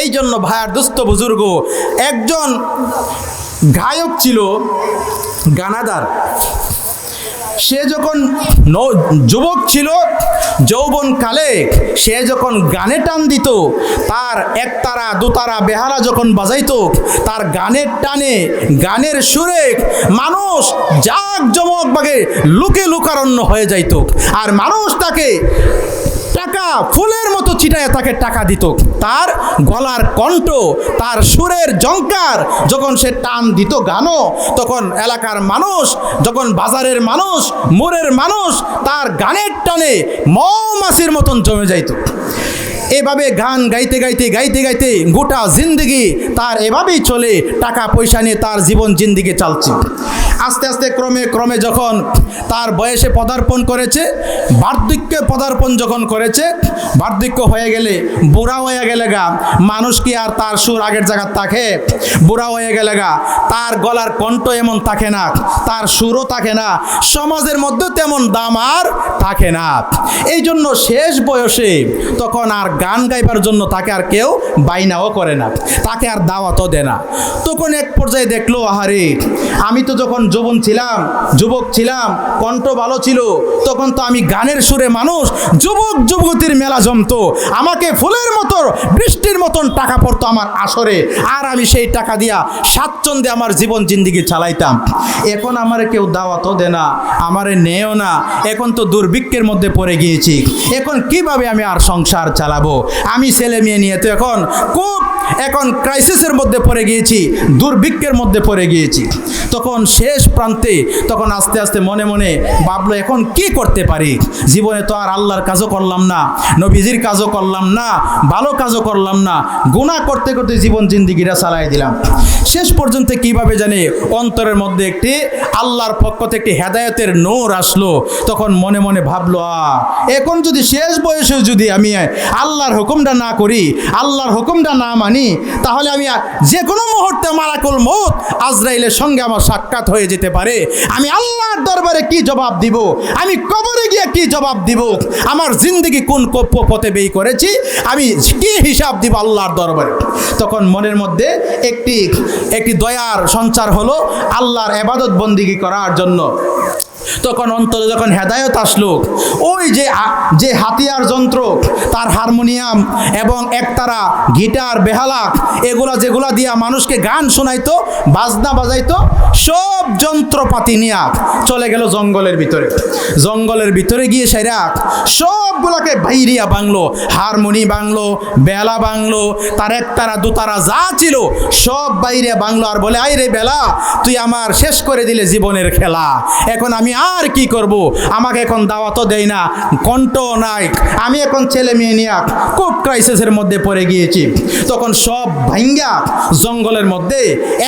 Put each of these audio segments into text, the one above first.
এই জন্য ভাইয়ার দুস্থ বুজুর্গ একজন গায়ক ছিল, গানাদার। সে যখন যুবক ছিল, যৌবনকালে সে যখন গানে টান দিত, তার একতারা দুতারা বেহালা যখন বাজাইতো, তার গানের টানে গানের সুরে মানুষ জাঁকজমক ভাবে লুকে লুকারণ্য হয়ে যাইত, আর মানুষ তাকে টাকা ফুলের মতো ছিটায় তাকে টাকা দিত। তার গলার কণ্ঠ, তার সুরের ঝংকার যখন সে টান দিত গানও, তখন এলাকার মানুষ, যখন বাজারের মানুষ, মোড়ের মানুষ তার গানের টানে মৌমাছির মতন জমে যাইত। এভাবে গান গাইতে গাইতে গাইতে গাইতে গোটা জিন্দগি তার এভাবেই চলে, টাকা পয়সা নিয়ে তার জীবন জিন্দগি চলছে। আস্তে আস্তে ক্রমে ক্রমে যখন তার বয়সে পদার্পণ করেছে, বার্ধক্যে পদার্পণ যখন করেছে, বার্ধক্য হয়ে গেলে, বুড়া হয়ে গেলে গা, মানুষ কি আর তার সুর আগের জায়গায় থাকে? বুড়া হয়ে গেলে গা, তার গলার কণ্ঠ এমন থাকে না, তার সুরও থাকে না, সমাজের মধ্যে তেমন দাম আর থাকে না। এই জন্য শেষ বয়সে তখন আর গান গাইবার জন্য তাকে আর কেউ বাইনাও করে না, তাকে আর দাওয়াতও দেয় না। তখন এক পর্যায়ে দেখলো, আহারে আমি তো যখন যুবক ছিলাম, কণ্ঠ ভালো ছিল, তখন তো আমি গানের সুরে মানুষ যুবক যুবতীর মেলা জমতো, আমাকে ফুলের মতো বৃষ্টির মতন টাকা পড়তো আমার আসরে, আর আমি সেই টাকা দিয়া স্বাচ্ছন্দ্যে আমার জীবন জিন্দিগি চালাইতাম। এখন আমার কেউ দাওয়াতও দেয় না, আমারে নেও না, এখন তো দুর্ভিক্ষের মধ্যে পড়ে গিয়েছি, এখন কিভাবে আমি আর সংসার চালাবো? আমি ছেলে মেয়ে নিয়ে তো এখন ক্রাইসিসের মধ্যে পড়ে গিয়েছি, দুর্ভিক্ষের মধ্যে পড়ে গিয়েছি। তখন শেষ প্রান্তে তখন আস্তে আস্তে মনে মনে ভাবলো, এখন কি করতে পারি? জীবনে তো আর আল্লাহর কাজও করলাম না, নবীজির কাজও করলাম না, ভালো কাজও করলাম না, গুনাহ করতে করতে জীবন জিন্দিগিটা চালাই দিলাম। শেষ পর্যন্ত কিভাবে জানি অন্তরের মধ্যে একটি আল্লাহর পক্ষ থেকে একটি হেদায়েতের নূর আসলো। তখন মনে মনে ভাবলো, এখন যদি শেষ বয়সে যদি আমি আল্লাহর হুকুমটা না করি, আল্লাহর হুকুমটা না মানি, তাহলে আমি যে কোনো মুহূর্তে মালাকুল মউত আজরাইলের সঙ্গে আমার সাক্ষাৎ হয়ে যেতে পারে। আমি আল্লাহর দরবারে কি জবাব দিব? আমি কবরে গিয়ে কি জবাব দিব? আমার জিন্দগি কোন পথে ব্যয় করেছি, আমি কি হিসাব দিব আল্লাহর দরবারে? তখন মনের মধ্যে একটি দয়ার সঞ্চার হলো আল্লাহর ইবাদত বন্দিগি করার জন্য। তখন অন্তরে যখন হেদায়েত আসলো, ওই যে হাতিয়ার যন্ত্র, তার হারমোনিয়াম এবং একতারা গিটার বেহালা যেগুলা দিয়া মানুষকে গান শোনাইতো, বাজনা বাজাইতো, সব যন্ত্রপাতি নিয়ে চলে গেল জঙ্গলের ভিতরে গিয়ে সেরা সবগুলাকে বাইরিয়া বাংলো, হারমোনি বাংলো, বেলা বাংলো, তার একতারা দুতারা যা ছিল সব বাইরে বাংলো, আর বলে, আই রে বেলা, তুই আমার শেষ করে দিলে জীবনের খেলা, এখন আমি আর কি করব? আমাকে এখন দাওয়াতও দেয় না, কণ্ঠ নাই, আমি এখন ছেলে মেয়ে নিয়ে খুব ক্রাইসিসের মধ্যে পড়ে গিয়েছি। তখন সব ভাঙ্গা জঙ্গলের মধ্যে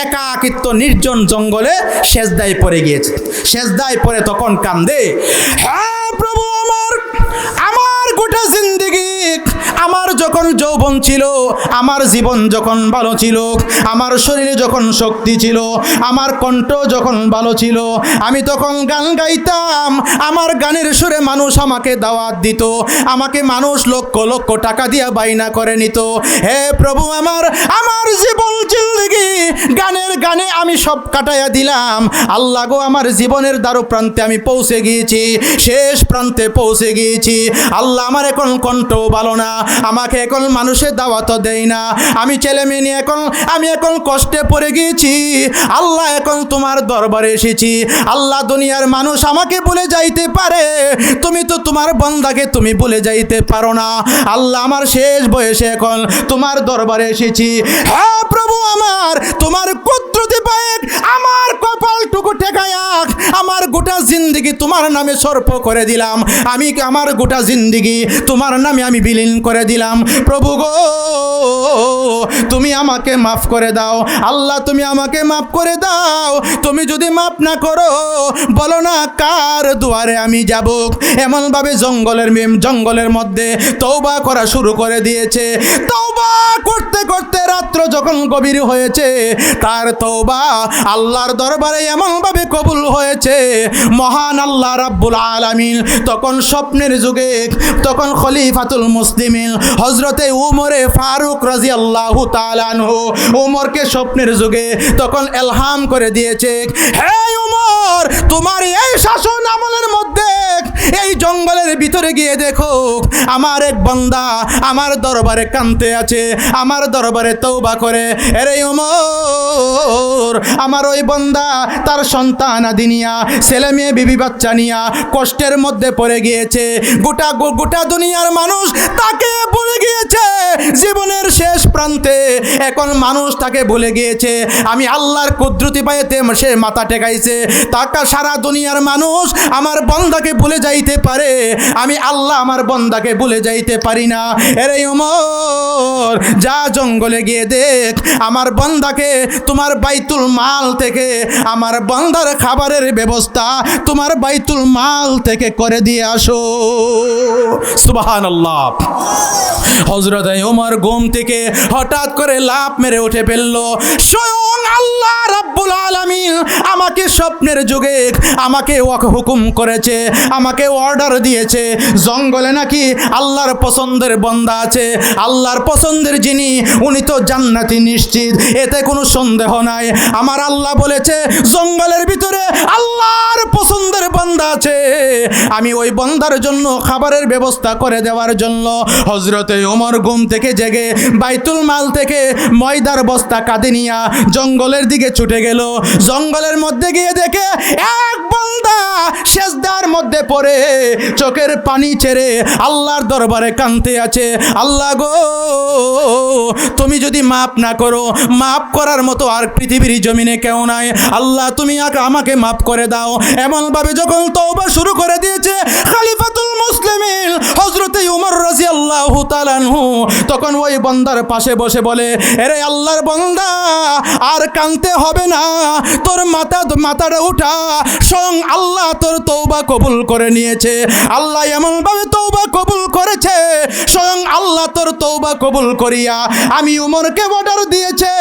একাকিত্ব নির্জন জঙ্গলে সেজদায় পড়ে গিয়েছে। সেজদায় পড়ে তখন কান্দে, হ্যাঁ প্রভু, আমার গোটা জিন্দেগি, আমার যখন যৌবন ছিল, আমার জীবন যখন ভালো ছিল, আমার শরীরে যখন শক্তি ছিল, আমার কণ্ঠ যখন ভালো ছিল, আমি তখন গান গাইতাম, আমার গানের সুরে মানুষ আমাকে দাওয়াত দিত, আমাকে মানুষ লক্ষ লক্ষ টাকা দিয়া বাইনা করে নিত। হে প্রভু, আমার জীবন জিন্দেগি গানে আমি সব কাটাইয়া দিলাম। আল্লাহ গো, আমার জীবনের দ্বারো প্রান্তে আমি পৌঁছে গিয়েছি, শেষ প্রান্তে পৌঁছে গিয়েছি। আল্লাহ, আমার এখন কণ্ঠ ভালো না, আমাকে এখন মানুষের দাওয়াত দেয় না, আমি ছেলে মেয়ে নিয়ে আমি এখন কষ্টে পড়ে গিয়েছি। আল্লাহ, এখন তোমার দরবারে এসেছি। আল্লাহ, দুনিয়ার মানুষ আমাকে বলে যাইতে পারে, তুমি তো তোমার বান্দাকে তুমি বলে যাইতে পারো না। আল্লাহ, আমার শেষ বয়সে এখন তোমার দরবারে এসেছি। হ্যাঁ প্রভু, তোমার কুদরতে পায়ে আমার কপালটুকু ঠেকায়া আমার গোটা জিন্দেগি তোমার নামে সর্প করে দিলাম, আমি আমার গোটা জিন্দেগি তোমার নামে আমি বিলীন করে দিলাম। প্রভু গো, তুমি আমাকে মাফ করে দাও। আল্লাহ, তুমি আমাকে মাফ করে দাও। তুমি যদি মাফ না করো, বলো না কার দুয়ারে আমি যাব? এমনভাবে জঙ্গলের মধ্যে তওবা করা শুরু করে দিয়েছে। তওবা করতে করতে রাত্র যখন গভীর হয়েছে, তার তওবা আল্লাহর দরবারে এমনভাবে কবুল হয়েছে, মহান আল্লাহ রাব্বুল আলামিন তখন স্বপ্নের যুগে, তখন খলিফাতুল মুসলিমিন হযরতে উমরে ফারুক রাদিয়াল্লাহু তাআলা আনহু উমরকে স্বপ্নের যুগে তখন ইলহাম করে দিয়েছে, হে উমর, তোমার এই শাসন আমলের মধ্যে এই জঙ্গলের ভিতরে গিয়ে দেখো, আমার এক বান্দা আমার দরবারে কাঁদতে আছে, আমার দরবারে তওবা করে। আরে উমর, আমার ওই বান্দা তার সন্তান আদি নিয়া, ছেলে মেয়ে বিবি বাচ্চা নিয়া কষ্টের মধ্যে পড়ে গিয়েছে, গোটা দুনিয়ার মানুষ তাকে ভুলে গিয়েছে, জীবনের শেষ প্রান্তে এখন মানুষ তাকে ভুলে গিয়েছে, আমি আল্লাহর কুদরতি পায়েতে সে মাথা টেকাইছে, তাকে সারা দুনিয়ার মানুষ আমার বান্দাকে ভুলে যাইতে পারে, আমি আল্লাহ আমার বান্দাকে ভুলে যাইতে পারি না। আরে উমর, যা জঙ্গলে গিয়ে দেখ, আমার বান্দাকে তোমার বাইতুল মাল থেকে, আমার বান্দার খাবারের ব্যবস্থা তোমার বাইতুল মাল থেকে করে দিয়ে আসো। সুবহানাল্লাহ। হযরত ওমর ঘুম থেকে হঠাৎ করে লাফ মেরে উঠে ফেলল, স্বয়ং আল্লাহ রাব্বুল আলামিন আমাকে স্বপ্নের যুগে আমাকে হুকুম করেছে, আমাকে অর্ডার দিয়েছে, জঙ্গলে নাকি আল্লাহর পছন্দের বান্দা আছে, আল্লাহর পছন্দের যিনি উনি তো জান্নাতি নিশ্চিত, এতে কোনো সন্দেহ নাই। আমার আল্লাহ বলেছে জঙ্গলের ভিতরে আল্লাহর পছন্দের বান্দা আছে, আমি ওই বান্দার জন্য খাবারের ব্যবস্থা করে দেওয়ার জন্য হযরতে ওমর ঘুম থেকে জেগে বাইতুল মাল থেকে ময়দার বস্তা কাঁধে নিয়া জঙ্গলের দিকে ছুটে গেল। জঙ্গলের মধ্যে গিয়ে দেখে এক বান্দা সেজদার মধ্যে পড়ে চোখের পানি ছেড়ে আল্লাহর দরবারে কাঁদতে আছে, আল্লাহ গো, তুমি যদি মাফ না করো, মাফ করার মতো আর পৃথিবীর জমিনে কেউ নাই, আল্লাহ তুমি আমাকে মাফ করে দাও। এমনভাবে যখন তওবা শুরু করে দিয়েছে খলিফাতুল মুসলিমিন হযরতে উমর রাদিয়াল্লাহু তাআলা আনহু তখন ওই বান্দার পাশে বসে বলে, আরে আল্লাহর বান্দা, আর কাঁদতে হবে না, তোর মাথাটা উঠা, স্বয়ং আল্লাহ তোর তওবা কবুল করে নিয়েছে, আল্লাহ এমনভাবে তওবা কবুল করেছে, স্বয়ং আল্লাহ তোর তওবা কবুল করিয়া আমি উমরকে অর্ডার দিয়েছে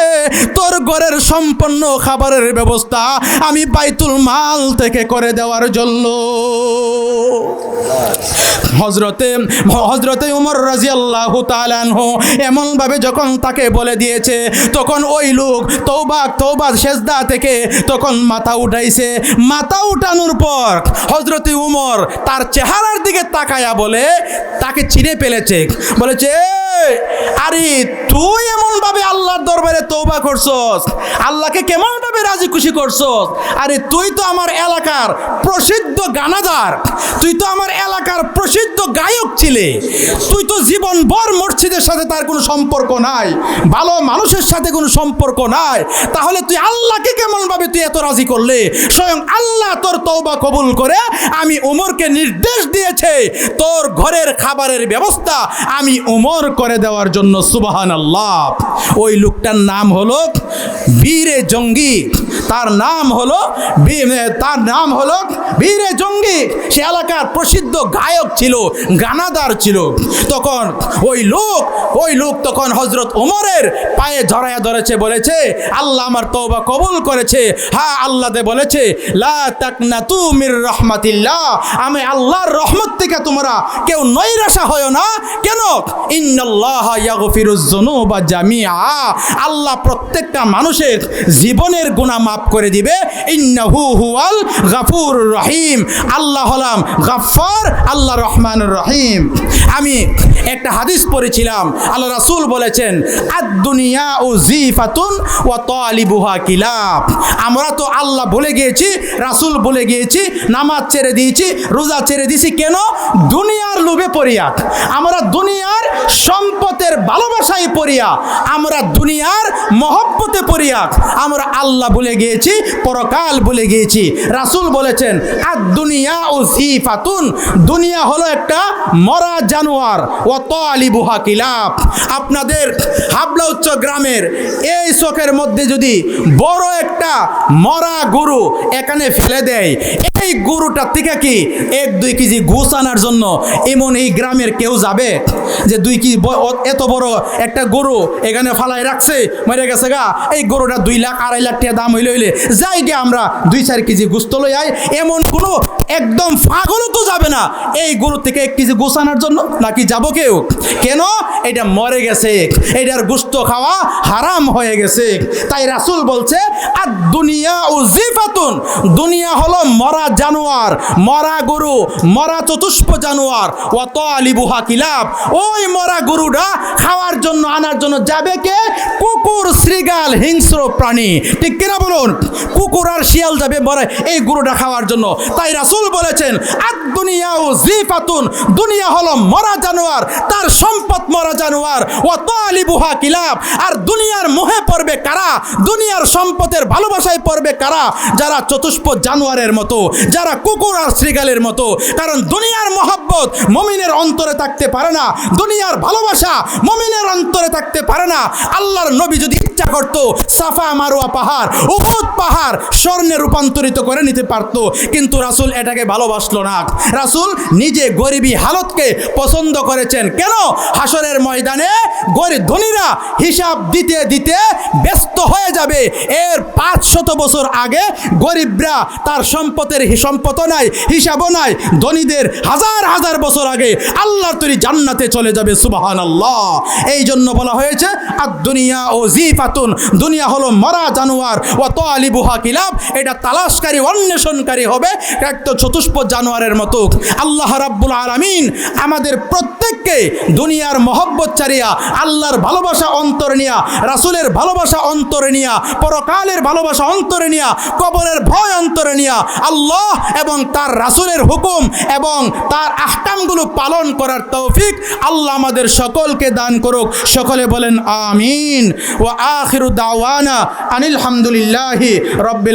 তোর ঘরের সম্পূর্ণ খাবারের ব্যবস্থা আমি বাইতুল মাল থেকে করে দেওয়ার জন্য। হযরতে উমর রাদিয়াল্লাহু তাআলা আনহু এমনভাবে যখন তাকে বলে দিয়েছে, তখন ওই লোক তওবা সেজদা থেকে তখন মাথা উঠাইছে। মাথা উঠানোর পর হযরতে উমর তার চেহারার দিকে তাকায়া বলে, তাকে চিনে ফেলেছে, বলেছে, আরে তুই এমনভাবে আল্লাহর দরবারে তওবা করছস, আল্লাহকে কেমনভাবে রাজি খুশি করছস, আরে তুই তো আমার এলাকার প্রসিদ্ধ গানাদার, তুই তো আমার এলাকার প্রসিদ্ধ গায়ক ছিলে, তুই তো জীবনভর মসজিদের সাথে তার কোনো সম্পর্ক নাই, ভালো মানুষের সাথে কোনো সম্পর্ক নাই, তাহলে তুই আল্লাহকে কেমনভাবে তুই এত রাজি করলে? স্বয়ং আল্লাহ তোর তওবা কবুল করে আমি উমরকে নির্দেশ দিয়েছে তোর ঘরের খাবারের ব্যবস্থা আমি উমর করে দেওয়ার জন্য। সুবহানাল্লাহ। ওই লোকটার নাম হলো বীরে জঙ্গি, তার নাম হলো বীরে জঙ্গি, সে এলাকার প্রসিদ্ধ গায়ক ছিল, গানাদার ছিল। তখন ওই লোক তখন হযরত ওমরের পায়ে জড়ায়া ধরেছে, বলেছে, আল্লাহ আমার তওবা কবুল করেছে, হ্যাঁ আল্লাহ বলেছে লা তাকনাতু মির রাহমাতিল্লাহ, আমি আল্লাহর রহমত থেকে তোমরা কেউ নৈরাশা হয় না। কেন? ইন্নাল্লাহা ইয়াগফিরুজ যুনুবা জামিআ, আল্লাহ প্রত্যেকটা মানুষের জীবনের গুনাহ মাফ করে দিবে। ইন্নাহু হুয়াল গাফুরুর রহিম, আল্লাহ হলাম গাফফার, আল্লাহ রহমানুর রহিম। আমি একটা হাদিস পড়েছিলাম, আল্লাহ রাসূল বলেছেন, আদ-দুনিয়া উযীফাতুন ওয়া তালিবুহা কিলাব। আমরা তো আল্লাহ বলে গিয়েছি, রাসূল বলে গিয়েছি, নামাজ ছেড়ে দিয়েছি, রোজা ছেড়ে দিয়েছি, কেন? দুনিয়ার লোভে পড়িয়া, আমরা দুনিয়ার সম্পদের ভালোবাসায় পড়িয়া, আমরা দুনিয়ার মহব্বতে পড়িয়া আমরা আল্লাহ বলে গিয়েছি, পরকাল ভুলে গিয়েছি। রাসূল বলেছেন আদ দুনিয়া উযিফাতুন, দুনিয়া হলো একটা মরা জানোয়ার, ওয়া তালিবুহা কিলাব। আপনাদের হাবলা উচ্চ গ্রামের এই চকের মধ্যে যদি বড় একটা মরা গরু এখানে ফেলে দেয়, এই গরুটা থেকে কি 1-2 কেজি ঘুষ আনার জন্য এমন এই গ্রামের কেউ যাবে যে 2 কেজি এত বড় একটা গরু এখানে ফালাই রাখছে, মরে গেছে গা, এই গরুটা 2 লাখ 2.5 লাখ টাকা দাম হইলে যাই গে আমরা 2-4 কেজি গোস্ত লই আই, এমন কোনো একদম পাগলও তো যাবে না এই গরু থেকে 1 কেজি গোস্ত আনার জন্য। নাকি যাব কেউ? কেন? এটা মরে গেছে, এটার গোস্ত খাওয়া হারাম হয়ে গেছে। তাই রাসূল বলছে আর দুনিয়া উযিফাতুন, দুনিয়া হলো মরা জানোয়ার, মরা গরু, মরা চতুষ্প জানোয়ার, ওয়া তালিবুহা কিলাব। ওই মরা গরুটা খাওয়ার জন্য আনার জন্য যাবে কে? কুকুর, শৃগাল, হিংস্র প্রাণী, ঠিক কিনা বলুন? কুকুর আর শিয়াল যাবে মরে এই গরুটা খাওয়ার জন্য। তাই রাসূল বলেছেন আর দুনিয়া উযিফাতুন, দুনিয়া হলো মরা জানোয়ার, তার সম্পদ মরা জানোয়ার, ওয়া তালিবুহা কিলাব। আর দুনিয়ার মোহে পড়বে কারা? দুনিয়ার সম্পদের ভালোবাসায় পড়বে কারা? যারা চতুষ্প জানোয়ারের মতো, যারা কুকুর আর শৃগালের মতো। কারণ দুনিয়ার মহব্বত মুমিনের অন্তরে থাকতে পারে না, দুনিয়ার ভালোবাসা মুমিনের অন্তরে থাকতে পারে না। আল্লাহর নবী যদি ইচ্ছা করত সাফা মারওয়া পাহাড়, উহুদ পাহাড় স্বর্ণে রূপান্তরিত করে নিতে পারত, কিন্তু রাসূল এটাকে ভালোবাসলো না। রাসূল নিজে গরিবী হালতকে পছন্দ করেছেন। কেন? হাসরের ময়দানে গরিব ধনীরা হিসাব দিতে দিতে ব্যস্ত হয়ে যাবে, এর 500 বছর আগে গরিবরা তার সম্পদের সম্পদও নাই, হিসাবও নাই, ধনীদের হাজার হাজার বছর আগে আল্লাহর তৈরি জান্নাতে চলে যাবে। সুবহানাল্লাহ। এই জন্য বলা হয়েছে আর দুনিয়া উযিফাতুন, দুনিয়া হলো মরা জানোয়ার, ওয়া তালিবুহা কিলাব, এটা তালাশকারী অন্বেষণকারী হবে একটা চতুষ্প জানোয়ারের মতো। আল্লাহ রাব্বুল আলামিন আমাদের প্রত্যেককে দুনিয়ার মহব্বত ছাড়িয়া আল্লাহর ভালোবাসা অন্তরে নিয়া, রাসূলের ভালোবাসা অন্তরে নিয়া, পরকালের ভালোবাসা অন্তরে নিয়া, কবরের ভয় অন্তরে নিয়া আল্লাহ এবং তার রাসূলের হুকুম এবং তার আহকামগুলো পালন করার তৌফিক আল্লাহ আমাদের সকলকে দান করুক। সকলে বলেন আমিন। ওয়া আখিরু দাওয়ানা আনিল হামদুলিল্লাহি রাব্বিল